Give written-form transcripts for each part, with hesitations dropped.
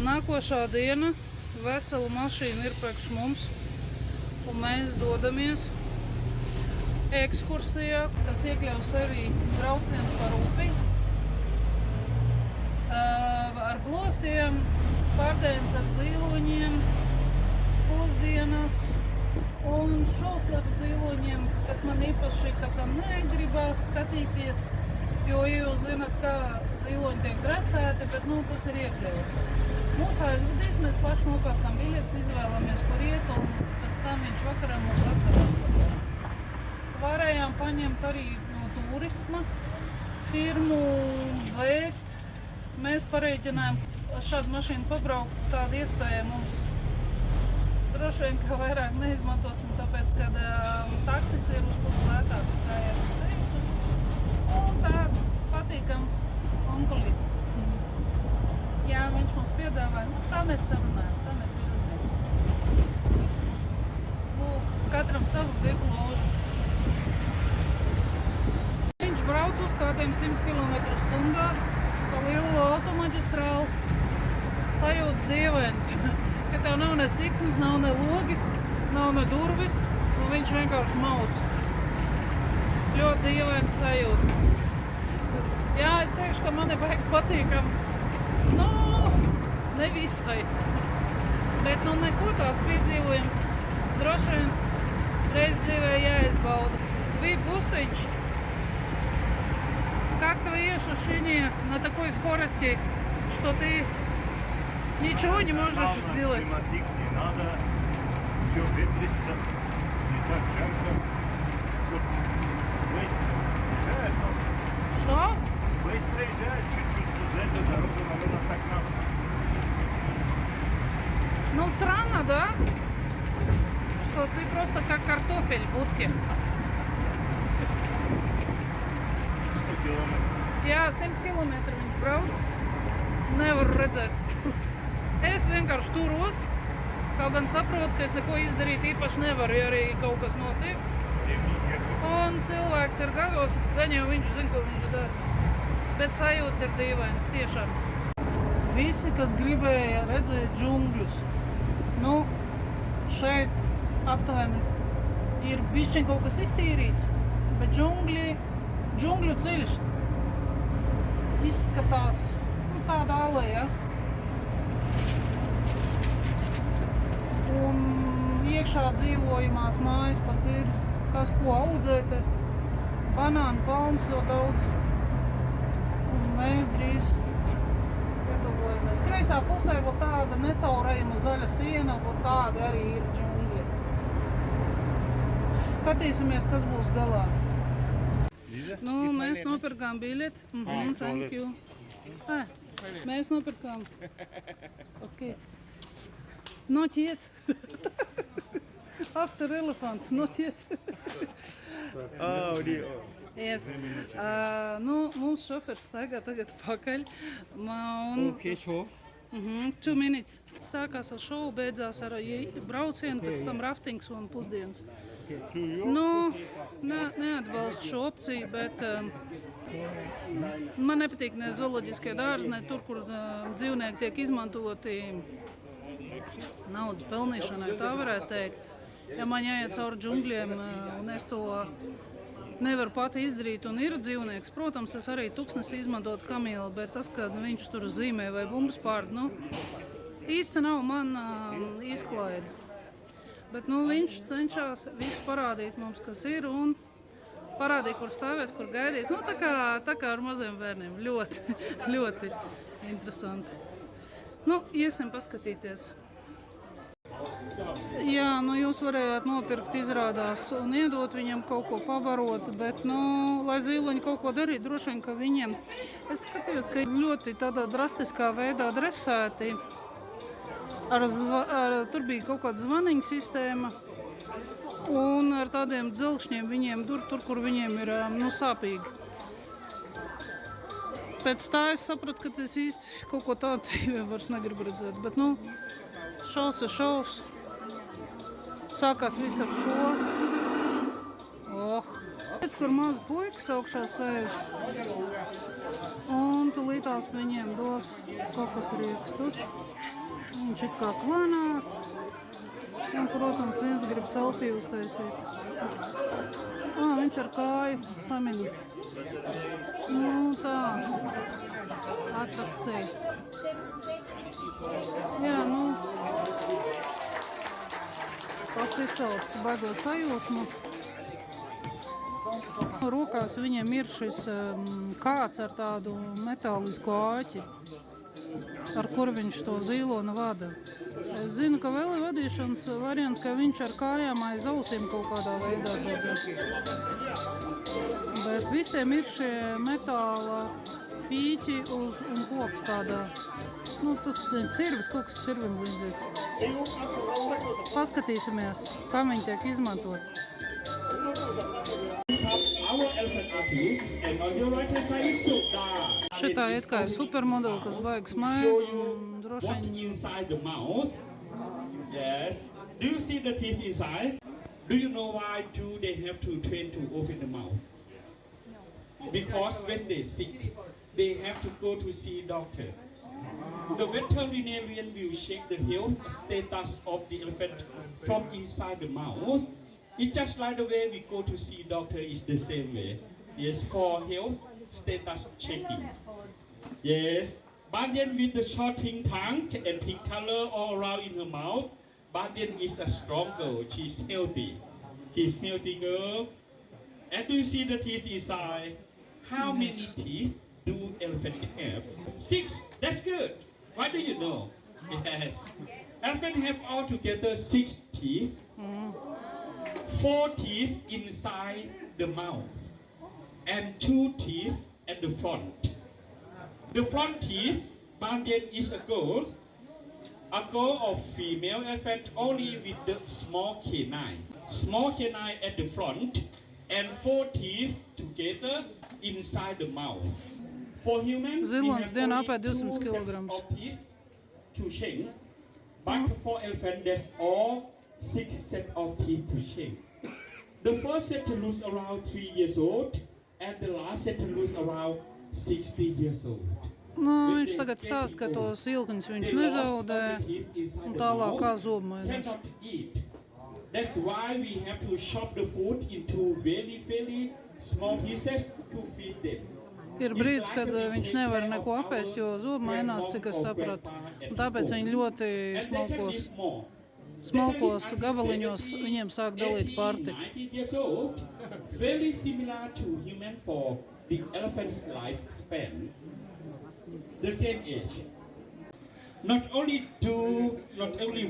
Nākošā diena vesela mašīna ir priekš mums, un mēs dodamies ekskursijā, kas iekļauj sevī braucienu par upi, ar glostiem, pārdienas ar zīloņiem, pusdienas un šovs ar zīloņiem, kas man īpaši tā kā negribās skatīties, jo jūs zināt, kā zīloņi tiek dresēti, bet tas ir iekļauts. Mūs aizvedīs, mēs paši nopērkam biļetes, izvēlamies, kur iet, un pēc tam viņš vakarā mūs atved atpakaļ. Varējām paņemt arī no turisma firmu, bet mēs parēķinājām šādu mašīnu pabraukt, tāda iespēja mums droši vien, ka vairāk neizmantosim, tāpēc, kad taksis ir uz pusi lētāk, kā jau es teicu. Un tāds patīkams onkulīts. Jā, viņš mums piedāvāja, tā mēs sarunājam, tā mēs virzamies. Lūk, katram savu gribu ložu. Viņš brauc uz kādiem 100 km/h pa lielu automaģistrālu. Sajūtas dievains, ka tev nav ne siksnas, nav ne logi, nav ne durvis, un viņš vienkārši mauc. Ļoti dievains sajūta. Jā, es teikšu, ka man ir baigi patīkam. Ne visai. Bet neko tāds piedzīvojums droši vien reiz dzīvē jāizbauda. Bija busiņš. Как-то ешь ощущение на такой скорости, что ты ничего не можешь сделать. Климатик не надо, все ветрится, не так жарко, чуть-чуть быстро езжает, но Что? быстро езжает, чуть-чуть за эту дорогу, наверное, так надо. Ну, странно, да? Что ты просто как картофель в будке. 100 километров. Jā, 100 km viņš brauc. Nevaru redzēt. Es vienkārši turos. Kaut gan saprotu, ka es neko izdarīt īpaši nevaru, ja arī kaut kas notiek. Un cilvēks ir gavos, gan jau viņš zina, ko viņš dara. Bet sajūts ir dīvains, tiešām. Visi, kas gribēja redzēt džungļus, šeit aptuveni ir bišķiņ kaut kas iztīrīts, bet džungļu ceļš izskatās tāda aleja. Un iekšā dzīvojamās mājas pat ir kas, ko audzēt. Banānu palmas ļoti daudz. Un mēs drīz gatavojamies. Kreisā pusē vēl tāda necaurējama zaļa siena, vēl tāda arī ir džungļi. Skatīsimies, kas būs galā. Mēs nopirkām biļeti. Thank you. Mēs nopirkām. Okay. Not yet. After elephants, not yet. Yes. Mums šofers tagad pakaļ. Okay, so. 2 minutes. Sākās ar šovu, beidzās ar braucienu, pēc tam raftings un pusdienas. Neatbalstu šo opciju, bet man nepatīk ne zooloģiskie dārzi, ne tur, kur dzīvnieki tiek izmantoti naudas pelnīšanai, tā varētu teikt. Ja man jāiet cauri džungļiem un es to nevaru pati izdarīt un ir dzīvnieks, protams, es arī tuksnesi izmantot kamīli, bet tas, kad viņš tur zīmē vai bumbas pārd, īsti nav man izklaide. Bet viņš cenšas visu parādīt mums, kas ir, un parādīt, kur stāvēs, kur gaidīs. Tā kā ar maziem bērniem. Ļoti, ļoti interesanti. Iesim paskatīties. Jā, jūs varējāt nopirkt, izrādās, un iedot viņam kaut ko pabarot, bet, lai zīloņi kaut ko darītu, droši vien, ka viņiem, es skatījos, ka ļoti tādā drastiskā veidā dresēti. Tur bija kaut kāda zvaniņa sistēma, un ar tādiem dzelkšņiem viņiem tur, kur viņiem ir sāpīgi. Pēc tā es sapratu, ka es īsti kaut ko tādu dzīvē vairs negribu redzēt, bet, šovs ir šovs. Sākās viss ar šo. Redz, kur maz puikas augšā sēž. Un tūlītās viņiem dos kokas riekstus. Viņš it kā klanās. Un, protams, viens grib selfiju uztaisīt. Viņš ar kāju samin. Nu, tā. Atrakcija. Jā, nu. Tas izsauc baigo sajūsmu. Rokās viņiem ir šis kāds ar tādu metālisku āķi, ar kuru viņš to zīloni vada. Es zinu, ka vēl ir vadīšanas variants, ka viņš ar kājām aiz ausīm kaut kādā veidā dod. Bet visiem ir šie metāla pīķi un koks tādā. Nu, tas cirvis, koks cirvim līdzīgs. Paskatīsimies, kā viņi tiek izmantot. Šitā iet kā ir supermodeli, kas baigs maigi un droši vien. Yes. Do you see the teeth inside? Do you know why they have to train to open the mouth? Because when they sick, they have to go to see doctor. The veterinarian will check the health status of the elephant from inside the mouth. It's just like the way we go to see doctor is the same way. Yes, for health status checking. Yes, Bandian with the short pink tongue and pink color all around in her mouth. Bandian is a strong girl. She's healthy. She's healthy girl. And do you see the teeth inside? How many teeth do elephant have? 6. That's good. Why do you know? Yes. Elephant have altogether 6 teeth. 4 teeth inside the mouth. And 2 teeth at the front. The front teeth, Bandian is a girl of female elephant only with the small canine. Small canine at the front and 4 teeth together inside the mouth. For humans, Zilonis dienā apēd 200 sets kilograms. of teeth to shank, but for elephant there's all 6 sets of teeth to shank. The first set to lose around 3 years old, and the last set to lose around 60 years old. Nu, viņš tagad stāsta, ka tos ilkņus viņš nezaudē un tālāk kā zobmainīs. Cannot eat. That's why we have to chop the food into very, very small pieces to feed them. Ir brīdis, kad viņš nevar neko apēst, jo zobi mainās, cik es sapratu. Un tāpēc viņi ļoti smalkos gabaliņos viņiem sāk dalīt pārtiku. Very similar to human for the elephant's lifespan. The same age. Not only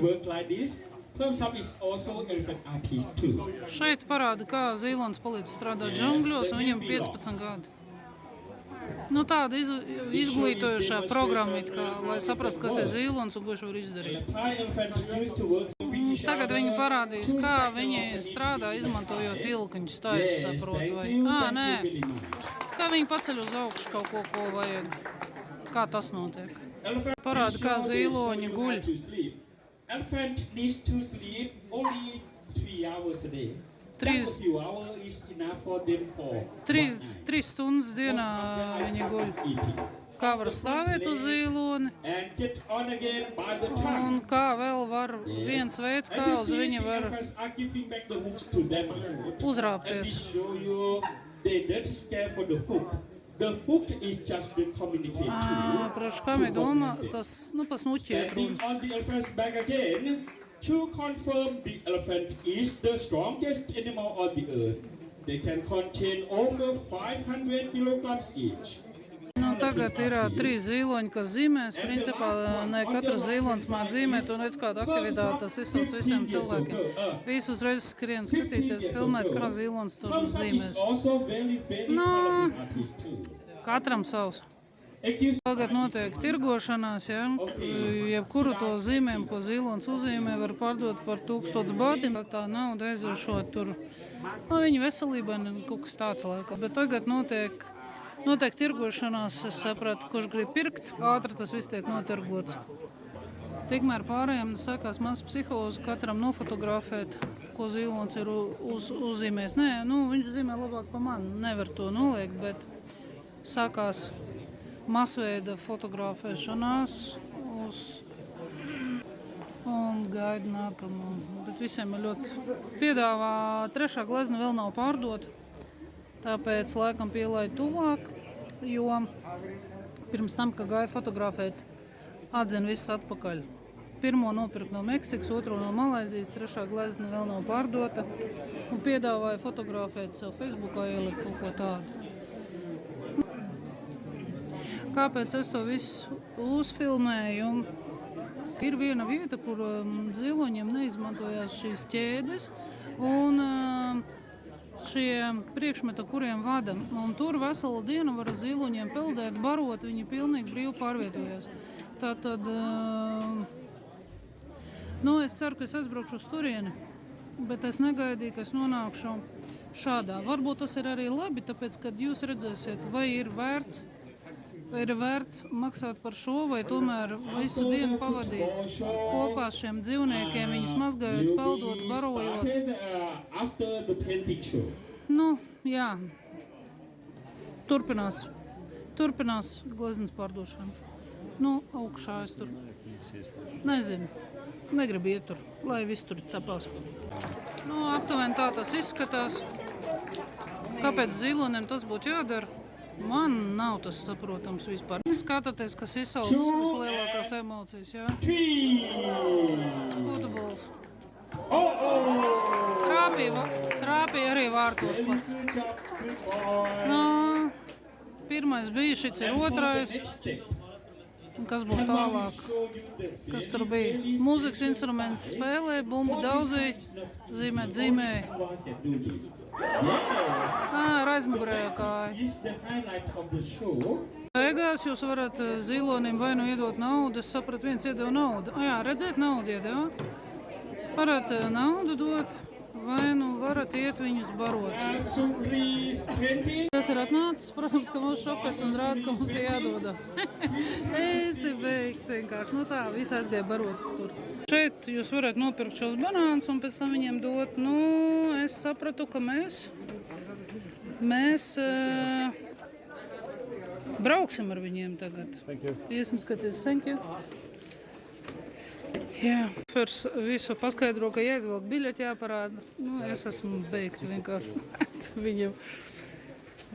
work like this, Plumsop is also elephant artist too. Šeit parāda, kā zīlons palīdz strādāt džungļos, un viņam 15 gadi. Nu, tāda izglītojušā programma, lai saprastu, kas ir zīlons un ko viņš var izdarīt. Tagad viņi parādīs, kā viņi strādā, izmantojot ilkņus, tā es saprotu. Nē, kā viņi paceļ uz augšu kaut ko vajag. Kā tas notiek? Parāda, kā zīloņi guļ. Elephant needs to sleep only 3 hours a day. Just a few hours is enough for them for 3 stundas dienā viņi guļ. Kā var stāvēt uz zīloni? Un kā vēl var viens veids, kā uz viņa var uzrāpties. The hook is just the communication tool. Прош kam ir doma, tas, pa snuķi iet runa. On the elephant's back again, to confirm the elephant is the strongest animal on the earth. They can contain over 500 kilograms each. Nu, tagad ir 3 zīloņi, kas zīmēs. Principā ne katrs zīlons māk zīmēt un redz kādu aktivitāti, tas izsauc visiem cilvēkiem. Visu uzreiz skrien skatīties, filmēt, kā zīlons tur zīmēs. Katram savs. Tagad notiek tirgošanās, ja? Jebkuru to zīmēm, ko zīlons uzīmē, var pārdot par 1000 bātiem. Tā nauda aiziešot tur. Viņa veselībai kaut kas tāds laikam. Bet tagad notiek tirgošanās, es sapratu, kurš grib pirkt. Ātri tas viss tiek notirgots. Tikmēr pārējiem sākās mans psihoze katram nofotografēt, ko zīlons ir uzzīmējis. Nē, viņš zīmē labāk pa mani, nevar to noliekt, bet sākās masveida fotografēšanās un gaida nākamo. Bet visiem ir ļoti piedāvā. Trešā glezna vēl nav pārdota, tāpēc laikam pielaidu tuvāk, jo pirms tam, kad gāju fotografēt, atzina viss atpakaļ. Pirmo nopirkt no Meksikas, otro no Malaizijas, trešā glezna vēl nav pārdota. Un piedāvāju fotografēt sev Facebookā, ielikt kaut ko tādu. Kāpēc es to visu uzfilmēju? Ir viena vieta, kur ziloņiem neizmantojās šīs ķēdes un šie priekšmeti, kuriem vada. Un tur veselu dienu var ziloņiem peldēt, barot, viņi pilnīgi brīvi pārvietojās. Tātad, es ceru, ka es aizbraukšu uz turieni, bet es negaidīju, ka es nonākšu šādā. Varbūt tas ir arī labi, tāpēc, kad jūs redzēsiet, vai ir vērts maksāt par šo, vai tomēr visu dienu pavadīt kopā ar šiem dzīvniekiem, viņus mazgājot, peldot, barojot. Jā. Turpinās gleznas pārdošana. Augšā es tur nezinu. Negribu iet tur, lai viss tur cepās. Aptuveni tā tas izskatās. Kāpēc zilonim tas būtu jādara? Man nav tas saprotams vispār. Skatāties, kas izsauc vislielākās emocijas, jā? Futbols. Trāpīja arī vārtos pat. Pirmais bija, šits ir otrais. Un kas būs tālāk? Kas tur bija? Mūzikas instruments spēlē, bumbu dauzīja, zīmēja. Ar aizmugurējo kāju. Beigās jūs varat zilonim vai nu iedot naudu. Es sapratu, viens iedeva naudu. Redzēt, naudu iedeva. Varat naudu dot, vai nu varat iet viņus barot. Tas ir atnācis, protams, ka mūsu šofers un rāda, ka mums ir jādodas. Esi beigts vienkārši. Tā, visi aizgāja barot tur. Šeit jūs varat nopirkt šos banānus un pēc tam viņiem dot. Es sapratu, ka mēs brauksim ar viņiem tagad. Iesim skaties. Thank you. Jā. Šofers visu paskaidro, ka jāizvelk biļeti jāparāda. Es esmu beigti vienkārši viņam.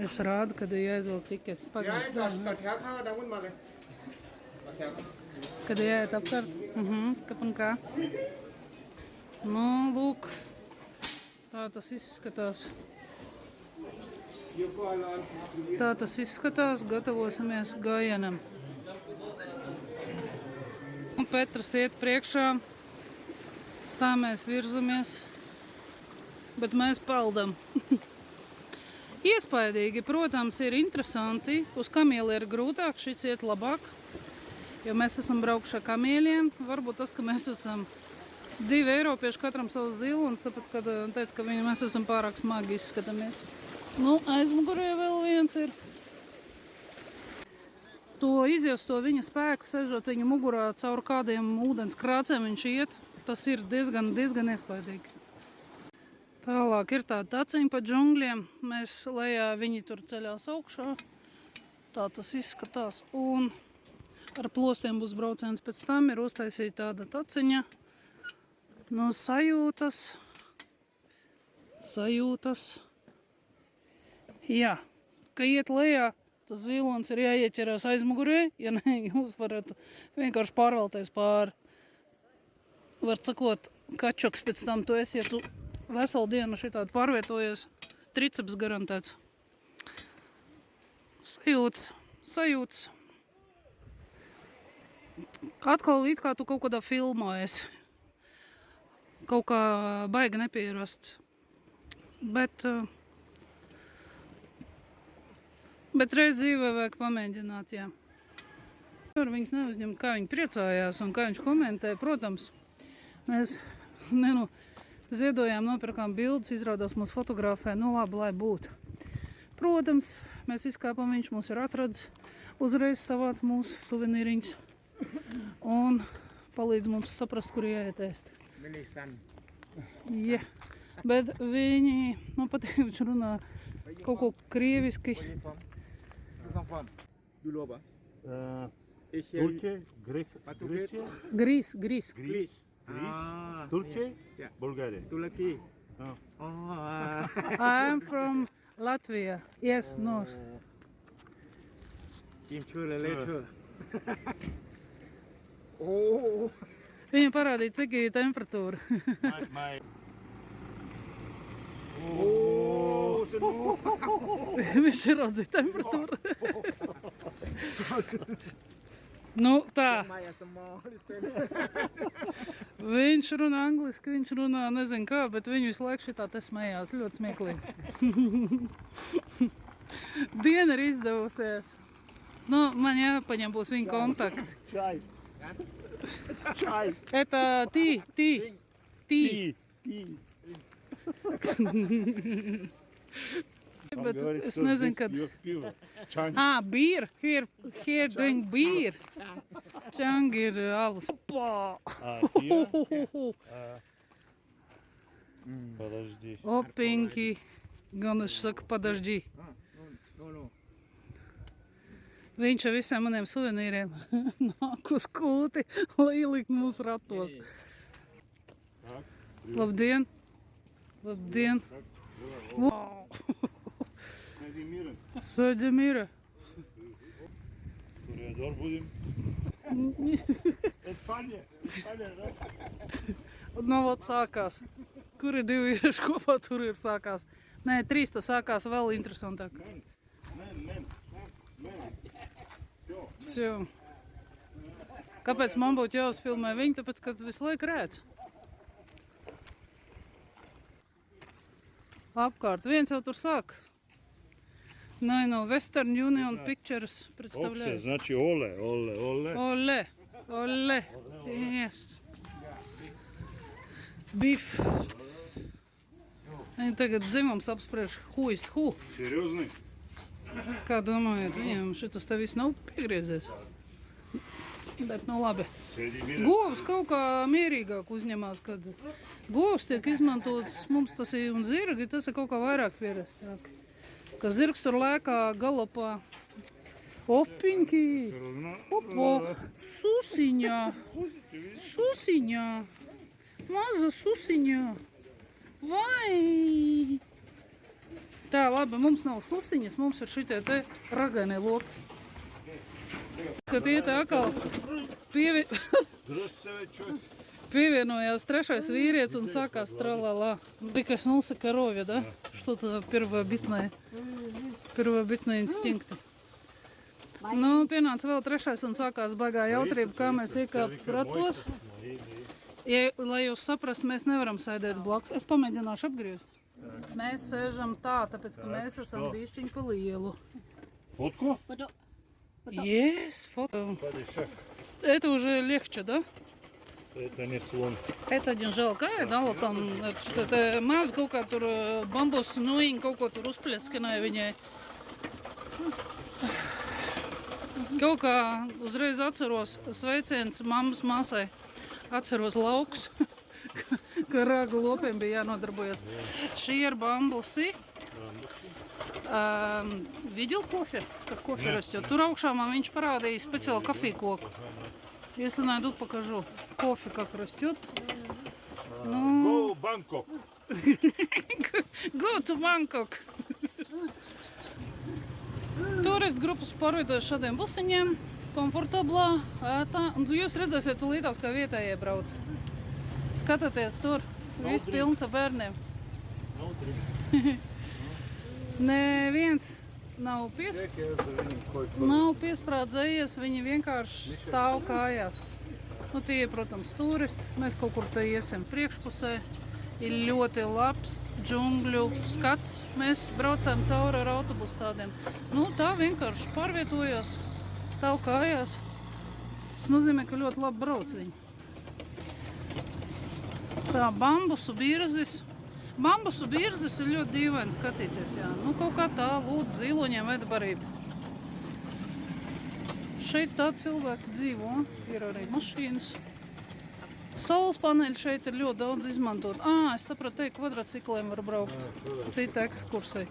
Es rādu, kad ir jāizvelk tikets. Kad ir jāiet apkārt. Kap un kā. Lūk. Tā tas izskatās. Gatavosimies gājienam. Petrs iet priekšā. Tā mēs virzamies. Bet mēs peldam. Iespaidīgi, protams, ir interesanti. Uz kamieli ir grūtāk, šits iet labāk. Jo mēs esam braukuši ar kamieļiem. Varbūt tas, ka mēs esam 2 eiropieši katram savus zilonis, tāpēc, kad teica, ka mēs esam pārāk smagi izskatāmies. Aizmugurē vēl viens ir. To izjust to viņa spēku, sežot viņa mugurā caur kādiem ūdens krācēm viņš iet. Tas ir diezgan iespaidīgi. Tālāk ir tāda taciņa pa džungļiem. Mēs lejā, viņi tur ceļās augšā. Tā tas izskatās. Un ar plostiem būs brauciens pēc tam. Ir uztaisīta tāda taciņa. Sajūtas. Jā, ka iet lejā, tas zilonis ir jāieķerās aizmugurē. Ja ne, jūs varat vienkārši pārvelties pāri. Var sakot, kačoks pēc tam tu esi, ja tu veselu dienu šitādi pārvietojies, triceps garantēts. Sajūtas. Atkal it kā tu kaut kādā filmā esi. Kaut kā baigi nepierasts. Bet reiz dzīvē vajag pamēģināt, jā. Viņas neuzņem, kā viņi priecājās un kā viņš komentē. Protams, mēs ziedojām, nopirkām bildes, izrādās mūs fotografē, labi, lai būtu. Protams, mēs izkāpam, viņš mūs ir atradis, uzreiz savāc mūsu suvenīriņus un palīdz mums saprast, kur jāiet ēst. Jā, bet viņi, man patīk, viņš runā kaut ko krieviski. Turkey, Grecia, Greece. Greece, Turkey, Yeah. Bulgaria. Turkey. Oh. I am from Latvia. Yes, north. Kim Chula later. Oh. Viņa parādīja, cik ir temperatūra. My Oh, snow. Viņš ir redzējis temperatūru. Nu, tā. Maya small. Viņš runā angliski, viņš runā nezinu kā, bet viņu visu laiku šitā te smējās. Ļoti smieklīgi. Diena ir izdevusies. Nu, man jāpaņem būs viņa kontakti. chai. Chai. Это ты. Tea. Bet es nezinu, kad... Pivo. Chai. Beer. Here drink beer. Čang ir alus. Опа! Here. Подожди. Опеньки. Gan es saku, подожди. No. Viņš ar visiem maniem suvenīriem nāk uz kūti, lai ielikt mūsu ratos. Labdien! Labdien! Wow! Sēdi mīra! Koridor budem. Espanja, da? Nu, vot sākās. Kur ir divi vīrieši kopā, tur ir sākās. Nē, 3 tas sākās vēl interesantāk. Men. Всё. Kāpēc man būtu jāuzfilmē viņu? Tāpēc, ka visu laiku redz. Apkārt. Viens jau tur sāk. Nē, no Western Union Pictures Okse, представляет. znači ole. Ole. Yes. Beef. Viņi tagad dzimums apspriež who is who. Серьезный? Kā domājat, viņiem šitas te viss nav piegriezies? Bet nu labi. Sēdi mīra. Govs kaut kā mierīgāk uzņemās, kad govs tiek izmantots, mums tas ir, un zirgi, tas ir kaut kā vairāk pierastāk. Ka zirgs tur lēkā galopā. Opiņki! Opo! Susiņā! Susiņā! Maza susiņā! Vai! Tā, labi, mums nav susiņas, mums ir šitie te ragainie loki. Kad iet atkal pievienojās trešais vīrietis un sākās tralala. Прикоснулся к корове, да? Что-то первобытное instinkti. Nu, pienāca vēl trešais un sākās baigā jautrība, kā mēs iekāpjam ratos. Ja, lai jūs saprastu, mēs nevaram sēdēt blakus. Es pamēģināšu apgriezt. Mēs sēžam tā, tāpēc, ka mēs esam bišķiņi pa lielu. Фотку? Yes, фото. Это уже легче, да? Это не слон. Это не жалко, dala tam, te maz kaut kā tur bambus noiņi, kaut ko tur uzpļackināja viņai. Kaut kā uzreiz atceros sveiciens mammas māsai. Atceros lauks, ka rāgu lopiem bija jānodarbojas. Šī ir bambusi. Видел кофе? Как кофе растет? Tur augšā man viņš parādīja speciālu kafiju koku. Если найду, покажу. Кофе как растет. Go Bangkok. Go to Bangkok. Turistu grupas pārvietojas šādiem busiņiem. Komfortablā. Jūs redzēsiet tūlītās, kā vietējie brauc. Skatieties tur. Viss pilns ar bērniem. Neviens nav piesprādzējies, viņi vienkārši stāv kājās. Nu, tie, protams, turisti. Mēs kaut kur te iesim priekšpusē. Ir ļoti labs džungļu skats. Mēs braucām cauri ar autobusu tādiem. Nu, tā vienkārši pārvietojās, stāv kājās. Tas nozīmē, ka ļoti labi brauc viņi. Tā, bambusu birzis. Bambusu birzis ir ļoti dīvaini skatīties, jā. Nu, kaut kā tā, lūdzu, ziloņiem veda barību. Šeit tā cilvēki dzīvo, ir arī mašīnas. Saules paneļi šeit ir ļoti daudz izmantot. Es sapratu, te kvadricikliem var braukt. Cita ekskursija.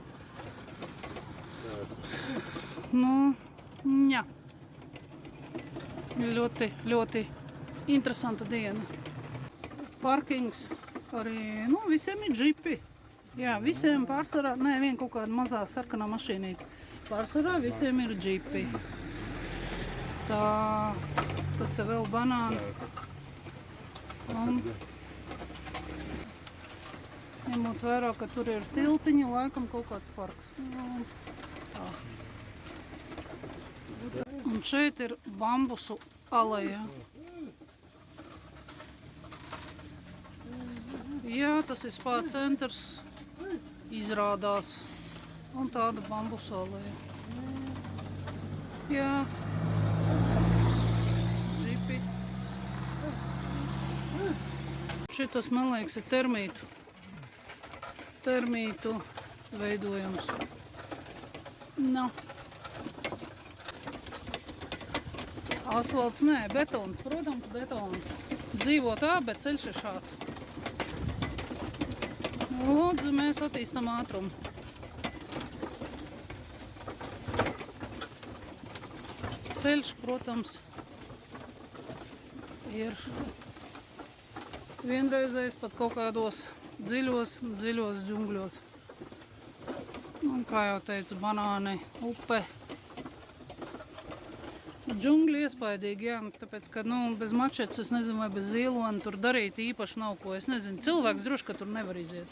Nu, ņa. Ļoti, ļoti interesanta diena. Parkings arī, nu, visiem ir džipi. Jā, visiem pārsvarā, nē, vien kaut kāda mazā sarkanā mašīnīte. Pārsvarā visiem ir džipi. Tā, tas te vēl banāni. Un ņemot vērā, ka tur ir tiltiņi, laikam kaut kāds parks. Nu, tā. Un šeit ir bambusu aleja. Jā, tas ir spā centrs, izrādās. Un tāda bambusu aleja. Jā. Džipi. Šitas, man liekas, ir termītu veidojums. No. Asfalts, nē, betons, protams, betons. Dzīvo tā, bet ceļš ir šāds. Lūdzu, mēs attīstam ātrumu. Ceļš, protams, ir vienreizējs pat kaut kādos dziļos džungļos. Un, kā jau teicu, banāni, upe. Džungļi iespaidīgi, jā, tāpēc, ka, nu, bez mačetes, es nezinu, vai bez zīlona tur darīt īpaši nav ko. Es nezinu, cilvēks droši, ka tur nevar iziet.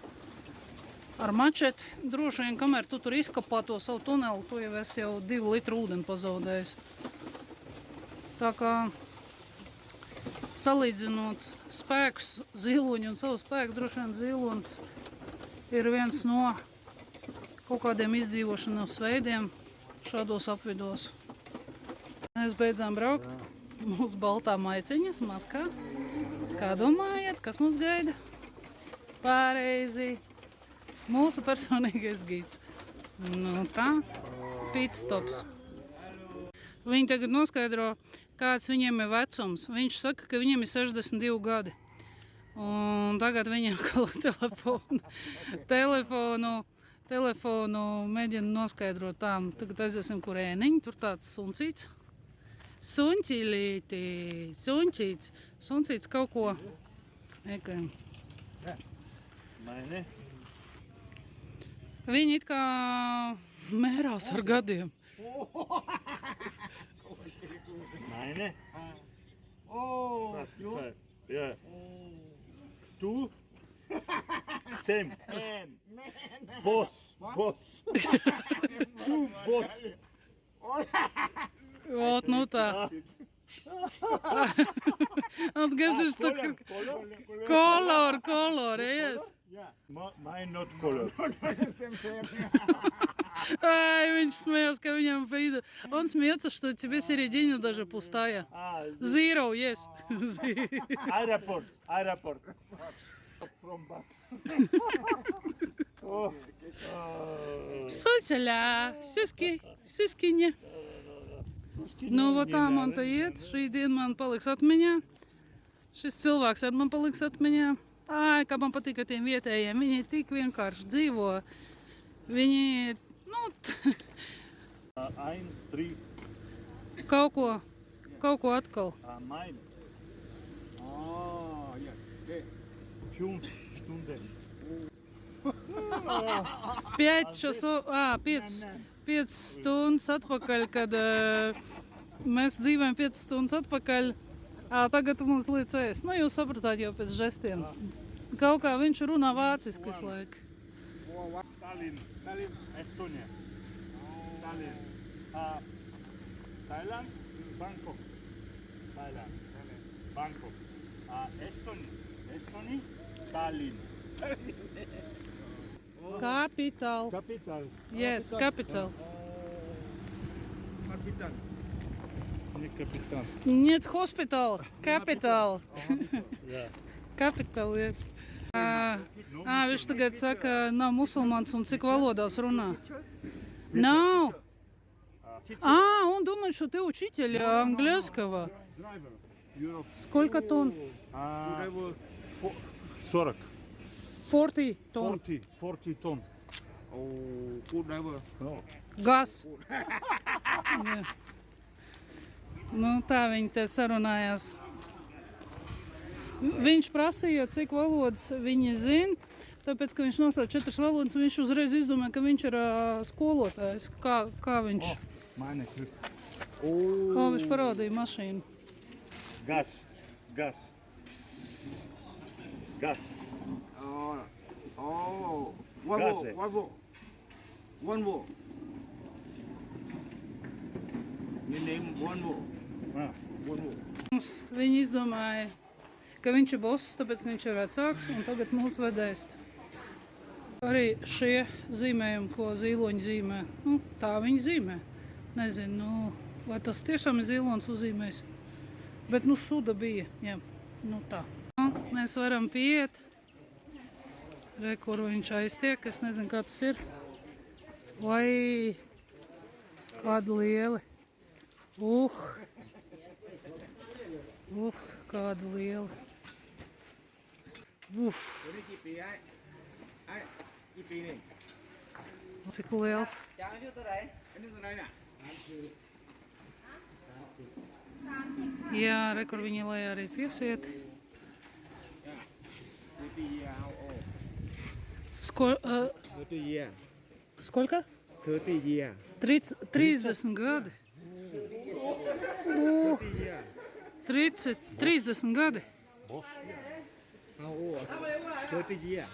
Ar mačeti droši vien, kamēr tu tur izkapā to savu tuneli, tu jau esi jau 2 litru ūdeni pazaudējis. Tā kā salīdzinot spēkus, zīloņu un savu spēku, droši vien zīlons ir viens no kaut kādiem izdzīvošanas veidiem šādos apvidos. Mēs beidzām braukt. Mūsu baltā maiciņa, maskā. Kā domājat, kas mūs gaida? Pareizi. Mūsu personīgais gids. Nu tā, pitstops. Viņi tagad noskaidro, kāds viņiem ir vecums. Viņš saka, ka viņiem ir 62 gadi. Un tagad viņiem telefonu mēģina noskaidrot tā. Tagad aiziesim, kur ēniņi. Tur tāds suncīts. Suncīts kaut ko. Eka. Viņi it kā mērās ar gadiem. Meine? Oh, you? Yeah. Du? Same. Boss. Du, boss. Вот, ну tā. Atgriežas tā kā kolor, yes. Yeah. Mine not color. Ай, viņš смеялся, ka viņam видно. Он смеется, что тебе середина даже пустая. Zero, yes. Airport. From Bucks. Susaļā, suskiņa. Nu, va tā man te iet. Šī diena man paliks atmiņā. Šis cilvēks ar man paliks atmiņā. Ai, kā man patīk ar tiem vietējiem. Viņi tik vienkārši dzīvo. Viņi, nu, Ein, 3. kaut ko atkal. Mine. Oh, yeah. 5 Stunden. 5 stundas atpakaļ, kad mēs dzīvojam 5 stundas atpakaļ. Tagad mums liec ēst. Nu, jūs sapratāt jau pēc žestiem. Kaut kā viņš runā vāciski visu laiku. Tallinn, Estonia. Tallinn. Thailand, Bangkok. Bangkok. Estonia, Tallinn. Capital. Capital. Yes, capital. Kapitan. Не капитан. Нет, hospital. Capital. Yeah. Capital, yes. Viņš tagad saka, nav musulmans un cik valodās runā? Nav. Он думает, что ты учитель английского. Driver. Europe. Сколько тонн? 40. 40 тонн. 40 тонн. Oh, good driver. No. Газ. Yeah. Nu, tā viņi te sarunājās. Viņš prasīja, cik valodas viņi zina, tāpēc, ka viņš nosauca 4 valodas, un viņš uzreiz izdomāja, ka viņš ir skolotājs. Kā viņš? Meine Glück. Viņš parādīja mašīnu. Gas. Gas. Gas. One Gaze. more. One more. You name one more. Ah. One more. Viņi izdomāja, ka viņš ir boss, tāpēc, ka viņš ir vecāks, un tagad mūs vedēst. Arī šie zīmējumi, ko zīloņi zīmē, nu, tā viņi zīmē. Nezinu, vai tas tiešām ir zīlons uzzīmējis. Bet, nu, suda bija, jā, nu tā. Mēs varam pieiet. Re, kur viņš aiztiek, es nezinu, kā tas ir. Vai kādi lieli. Kādi lieli. Cik liels. Jā, re, kur viņi lai arī piesiet. Сколько? 30 years. 30 gadi. 30 gadi. How old? 30 years.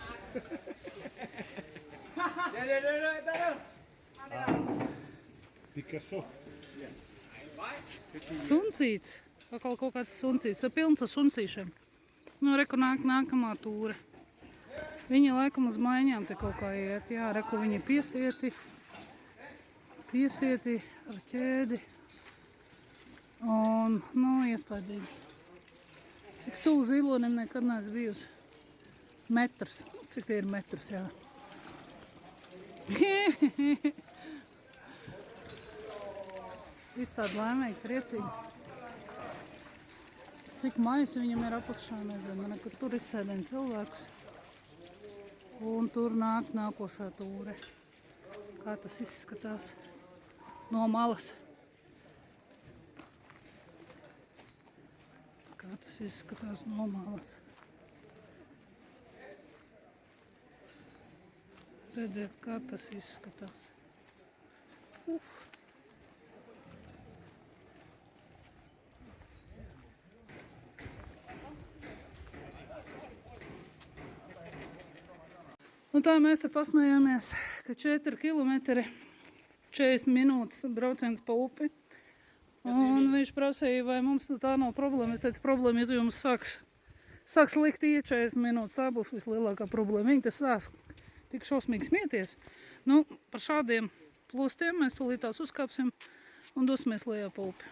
Picasso. Suncīts. Kaut kāds suncīts. Tas pilns ar suncīšiem. Nu, reku nākamā tūre. Viņi laikam uz maiņām te kaut kā iet. Jā, reku viņi piesieti. Piesieti ar ķēdi. Un, nu, iespaidīgi. Tik tuvu zilonim nekad neesmu bijusi. Metrs. Cik tie ir metrs, jā. Viss tādi laimīgi, priecīgi. Cik maisi viņam ir apakšā, nezinu. Nekad tur izsēdien cilvēku. Un tur nākošā tūre. Kā tas izskatās no malas. Kā tas izskatās no malas. Redziet, kā tas izskatās. Un tā mēs te pasmējāmies, ka 4 kilometri, 40 minūtes brauciens pa upi. Un viņš prasīja, vai mums tā nav problēma. Es teicu, problēma, ja tu jums sāks likt iet 40 minūtes, tā būs vislielākā problēma. Viņi te sāks tik šausmīgi smieties. Nu, par šādiem plostiem mēs tūlītās uzkāpsim un dosimies lejā pa upi.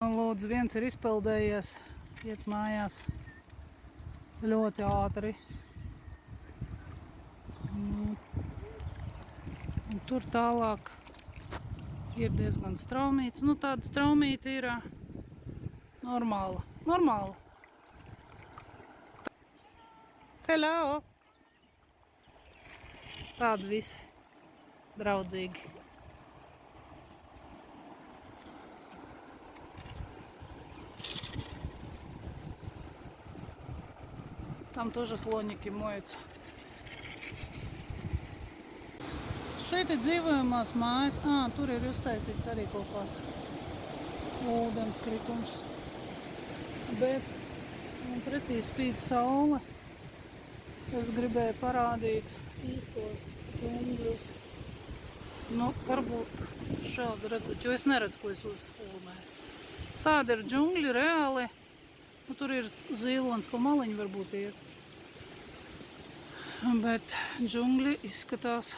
Lūdzu, viens ir izpeldējies, iet mājās ļoti ātri. Un tur tālāk ir diezgan straumīts. Nu, tāda straumīta ir normāla. Normāla. Hello! Tādi visi draudzīgi. Там тоже слоники моются. Šeit ir dzīvojamās mājas. Tur ir uztaisīts arī kaut kāds ūdenskritums. Bet pretī spīd saule. Es gribēju parādīt īstos džungļus. Nu, varbūt šādi redzat, jo es neredzu, ko es uzfilmēju. Tāda ir džungļi reāli. Nu, tur ir zīlons pa maliņu varbūt iet. Bet džungļi izskatās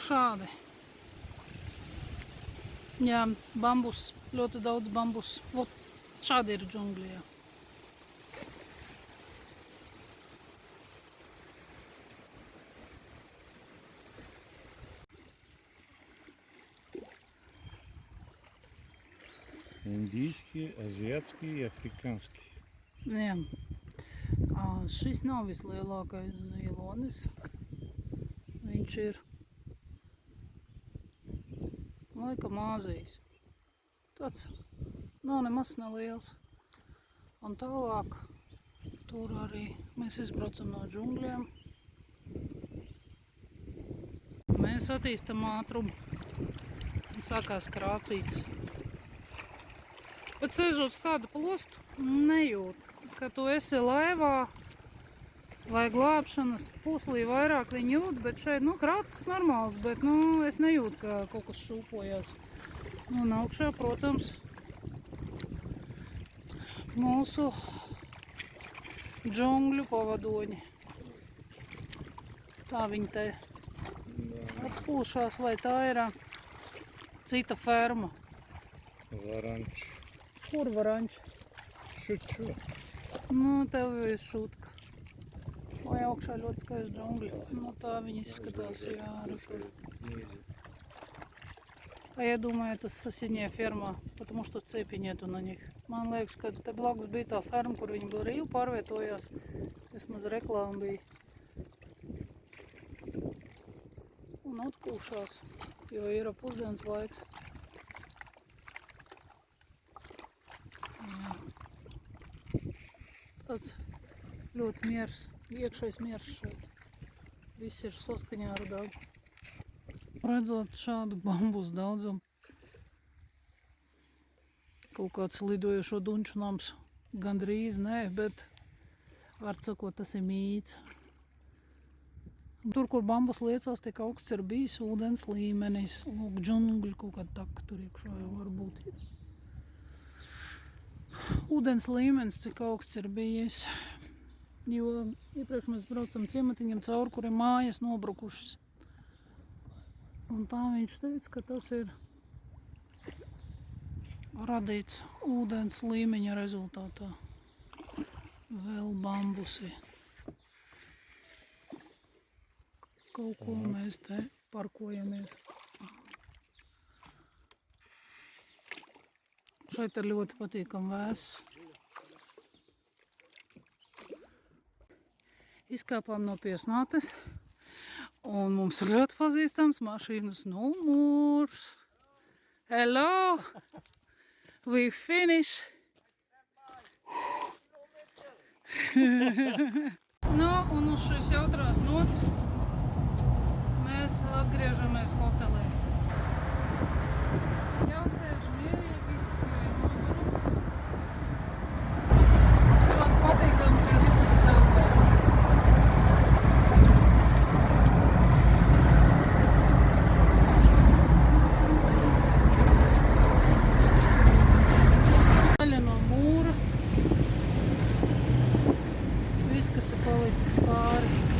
šādi. Jā, bambus, ļoti daudz bambus. Vot, šādi ir džungļi, jā. Indijski, aziatski, afrikanski. Jā. Šis nav vislielākais zīlonis. Viņš ir laikam Āzijas. Tāds nav nemaz neliels. Un tālāk tur arī mēs izbraucam no džungļiem. Mēs attīstam ātrumu. Un sākās krācīts. Bet sēžot uz tādu plostu, nejūt, ka tu esi laivā vai glābšanas puslī vairāk viņi jūt, bet šeit, krācis normāls, bet, es nejūtu, ka kaut kas šūpojās. Un augšā, protams, mūsu džungļu pavadoņi. Tā viņi te atpūšās, vai tā ir cita ferma? Varanč. Kur varanč? Šuču. Tev ir šutka. Lai augšā ļoti skaisti džungļi. Tā viņi izskatās, jā. А я думаю, это соседняя ферма, потому что цепи нету на них. Man liekas, ka te blakus bija tā ferma, kur viņi brīvi pārvietojās. Vismaz reklāma bija. Un atpūšās, jo ir pusdienas laiks. Tāds ļoti miers, iekšējs miers šeit. Viss ir saskaņā ar dabu. Redzot šādu bambus daudzumu, kaut kāds lidojošo dunču nams, gandrīz nē, bet var sakot, tas ir mīts. Tur, kur bambus liecās, tiek augsts ir bijis ūdens līmenis, lūk, džungļi, kaut kāda taka tur iekšā jau var būt. Ūdens līmenis, cik augsts ir bijis, jo iepriekš mēs braucam ciematiņam cauri, kur ir mājas nobrukušas. Un tā viņš teica, ka tas ir radīts ūdens līmeņa rezultātā. Vēl bambusi. Kaut ko mēs te parkojamies. Šeit ir ļoti patīkami vēss. Izkāpām no Piesnātes. Un mums ir ļoti pazīstams mašīnas numurs. Hello! We finish! Un uz šīs jautrās nots mēs atgriežamies hotelī. Jāsēž mierīgi, jo ir nogurums. Ļoti patīkami, ka ir visādi cilvēki. Daļa no mūra. Viss, kas ir palicis pāri.